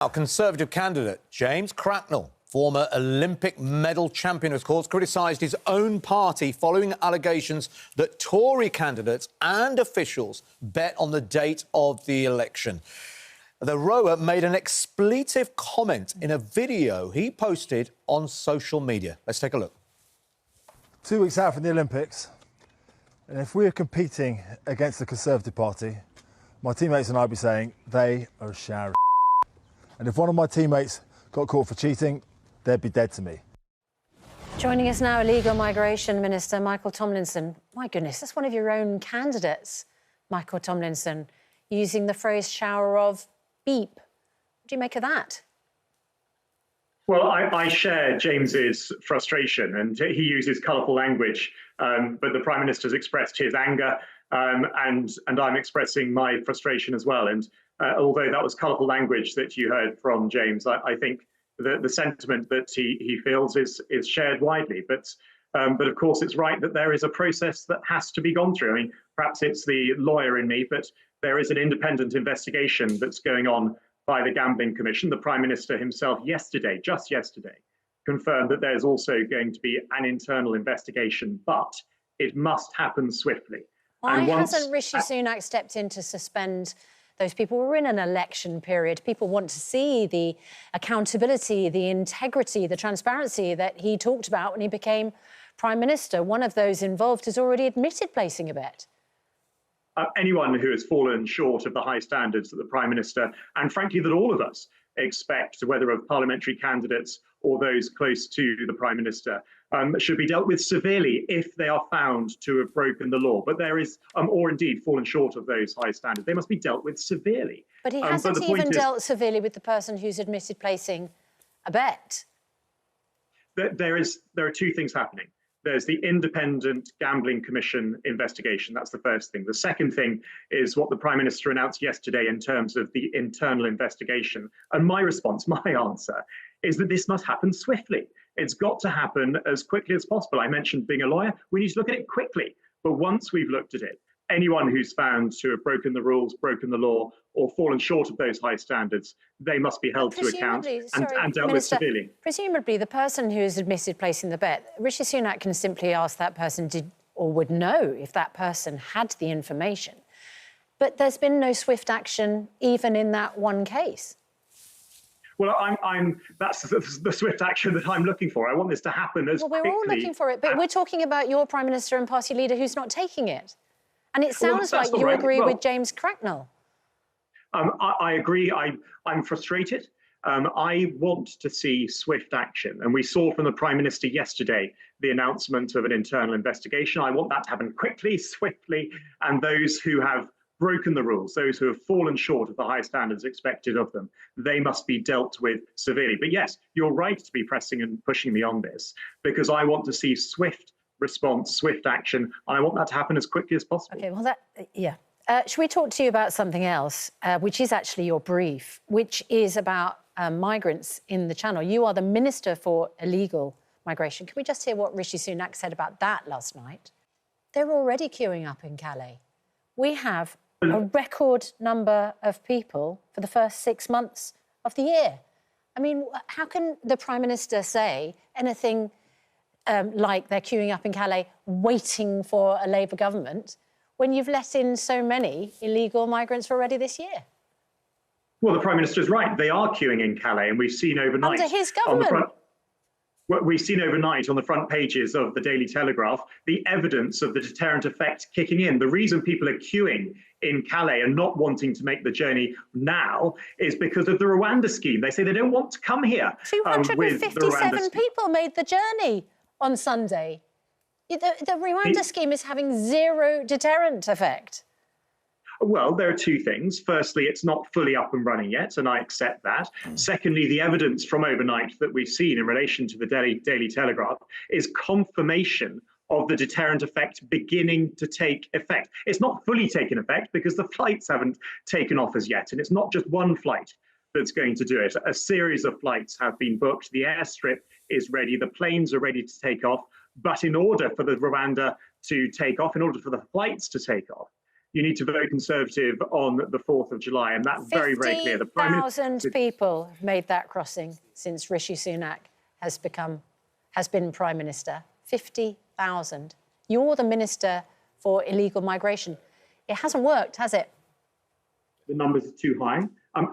Our Conservative candidate, James Cracknell, former Olympic medal champion, of course, criticised his own party following allegations that Tory candidates and officials bet on the date of the election. The rower made an expletive comment in a video he posted on social media. Let's take a look. 2 weeks out from the Olympics, and if we were competing against the Conservative Party, my teammates and I would be saying they are a shower of and if one of my teammates got caught for cheating, they'd be dead to me. Joining us now, Illegal Migration Minister Michael Tomlinson. My goodness, that's one of your own candidates, Michael Tomlinson, using the phrase shower of beep. What do you make of that? Well, I share James's frustration, and he uses colourful language, but the Prime Minister's expressed his anger, and I'm expressing my frustration as well. And although that was colourful language that you heard from James, I think the sentiment that he feels is shared widely. But of course, it's right that there is a process that has to be gone through. I mean, perhaps it's the lawyer in me, but there is an independent investigation that's going on by the Gambling Commission. The Prime Minister himself just yesterday, confirmed that there's also going to be an internal investigation, but it must happen swiftly. Why hasn't Rishi Sunak stepped in to suspend those people? We're in an election period. People want to see the accountability, the integrity, the transparency that he talked about when he became Prime Minister. One of those involved has already admitted placing a bet. Anyone who has fallen short of the high standards that the Prime Minister, and frankly that all of us expect, whether of parliamentary candidates or those close to the Prime Minister, should be dealt with severely if they are found to have broken the law. But there is, or indeed fallen short of those high standards, they must be dealt with severely. But he hasn't even dealt severely with the person who's admitted placing a bet. There are two things happening. There's the Independent Gambling Commission investigation. That's the first thing. The second thing is what the Prime Minister announced yesterday in terms of the internal investigation. And my response, my answer, is that this must happen swiftly. It's got to happen as quickly as possible. I mentioned being a lawyer. We need to look at it quickly. But once we've looked at it, anyone who's found to have broken the rules, broken the law, or fallen short of those high standards, they must be held to account and dealt with severely. Presumably, the person who has admitted placing the bet, Rishi Sunak can simply ask that person did or would know if that person had the information. But there's been no swift action even in that one case. Well, that's the swift action that I'm looking for. I want this to happen as quickly. Well, we're all looking for it, but we're talking about your Prime Minister and party leader who's not taking it. And it sounds like you agree with James Cracknell. I agree. I'm frustrated. I want to see swift action. And we saw from the Prime Minister yesterday the announcement of an internal investigation. I want that to happen quickly, swiftly, and those who have broken the rules, those who have fallen short of the high standards expected of them, they must be dealt with severely. But yes, you're right to be pressing and pushing me on this, because I want to see swift response, swift action, and I want that to happen as quickly as possible. OK, well, should we talk to you about something else, which is actually your brief, which is about migrants in the Channel? You are the Minister for Illegal Migration. Can we just hear what Rishi Sunak said about that last night? They're already queuing up in Calais. We have a record number of people for the first 6 months of the year. I mean, how can the Prime Minister say anything like they're queuing up in Calais waiting for a Labour government when you've let in so many illegal migrants already this year? Well, the Prime Minister is right. They are queuing in Calais, and we've seen overnight... Under his government? We've seen overnight on the front pages of the Daily Telegraph the evidence of the deterrent effect kicking in. The reason people are queuing in Calais and not wanting to make the journey now is because of the Rwanda scheme. They say they don't want to come here. 257 people made the journey on Sunday. The Rwanda scheme is having zero deterrent effect. Well, there are two things. Firstly, it's not fully up and running yet, and I accept that. Secondly, the evidence from overnight that we've seen in relation to the Daily Telegraph is confirmation of the deterrent effect beginning to take effect. It's not fully taken effect because the flights haven't taken off as yet, and it's not just one flight that's going to do it. A series of flights have been booked. The airstrip is ready. The planes are ready to take off. But in order for the Rwanda to take off, in order for the flights to take off, you need to vote Conservative on the 4th of July. And that's very, very clear. The Prime Minister... 50,000 people have made that crossing since Rishi Sunak has been Prime Minister. 50,000. You're the Minister for Illegal Migration. It hasn't worked, has it? The numbers are too high.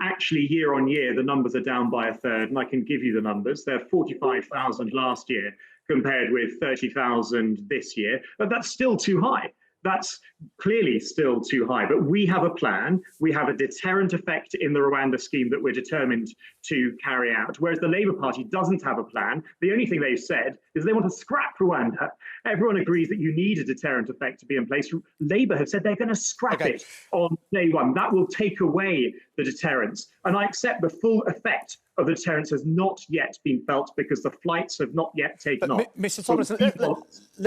Actually, year on year, the numbers are down by a third, and I can give you the numbers. They're 45,000 last year compared with 30,000 this year, but that's still too high. That's clearly still too high. But we have a plan. We have a deterrent effect in the Rwanda scheme that we're determined to carry out, whereas the Labour Party doesn't have a plan. The only thing they've said is they want to scrap Rwanda. Everyone agrees that you need a deterrent effect to be in place. Labour have said they're going to scrap it on day one. That will take away the deterrence. And I accept the full effect of the deterrence has not yet been felt because the flights have not yet taken off. Mr. Tomlinson,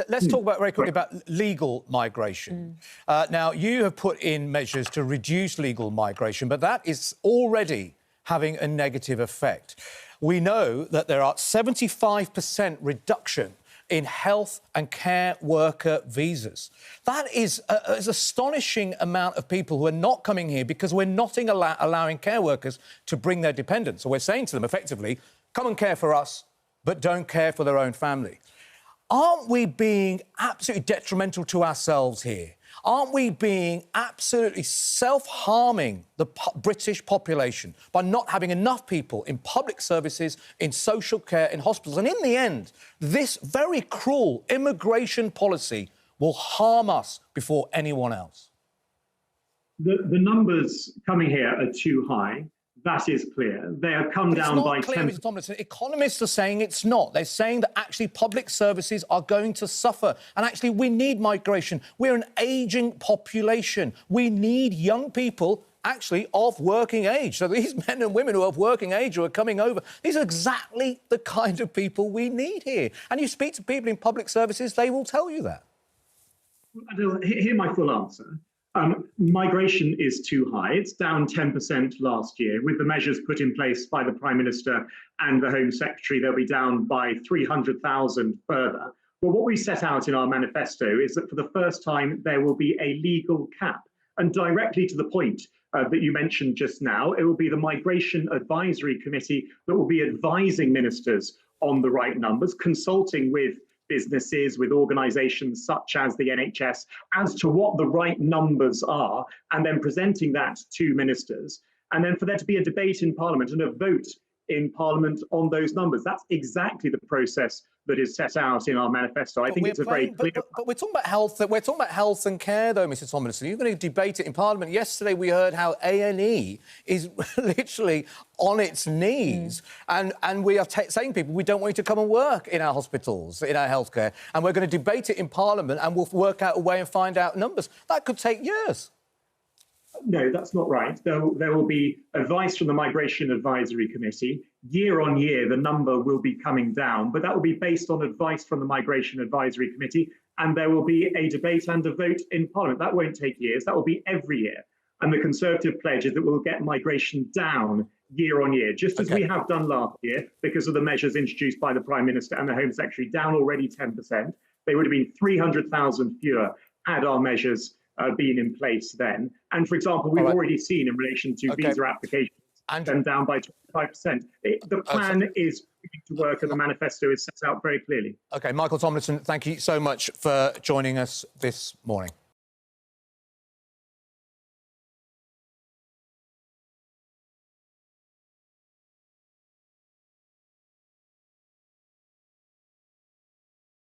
let's talk very quickly about legal migration. Now, you have put in measures to reduce legal migration, but that is already having a negative effect. We know that there are 75% reduction in health and care worker visas. That is an astonishing amount of people who are not coming here because we're not allowing care workers to bring their dependents. So we're saying to them, effectively, come and care for us, but don't care for their own family. Aren't we being absolutely detrimental to ourselves here? Aren't we being absolutely self-harming the British population by not having enough people in public services, in social care, in hospitals? And in the end, this very cruel immigration policy will harm us before anyone else. The numbers coming here are too high. That is clear. They have come down by 10%. It's not clear, Mr. Tomlinson. Economists are saying it's not. They're saying that actually public services are going to suffer. And actually we need migration. We're an ageing population. We need young people actually of working age. So these men and women who are of working age who are coming over, these are exactly the kind of people we need here. And you speak to people in public services, they will tell you that. Hear my full answer. Migration is too high. It's down 10% last year. With the measures put in place by the Prime Minister and the Home Secretary, they'll be down by 300,000 further. But what we set out in our manifesto is that for the first time, there will be a legal cap. And directly to the point that you mentioned just now, it will be the Migration Advisory Committee that will be advising ministers on the right numbers, consulting with businesses, with organisations such as the NHS, as to what the right numbers are, and then presenting that to ministers. And then for there to be a debate in Parliament and a vote in Parliament on those numbers. That's exactly the process that is set out in our manifesto. I think it's a very clear... But we're talking about health. We're talking about health and care, though, Mr. Tomlinson. You're going to debate it in Parliament. Yesterday, we heard how A&E is literally on its knees, and we are saying to people we don't want you to come and work in our hospitals, in our healthcare, and we're going to debate it in Parliament, and we'll work out a way and find out numbers. That could take years. No, that's not right. There will be advice from the Migration Advisory Committee. Year on year, the number will be coming down, but that will be based on advice from the Migration Advisory Committee, and there will be a debate and a vote in Parliament. That won't take years. That will be every year. And the Conservative pledge is that we'll get migration down year on year, just as we have done last year, because of the measures introduced by the Prime Minister and the Home Secretary, down already 10%. They would have been 300,000 fewer had our measures been in place then. And for example, we've already seen in relation to visa applications, them down by 25%. The plan is to work and the manifesto is set out very clearly. OK, Michael Tomlinson, thank you so much for joining us this morning.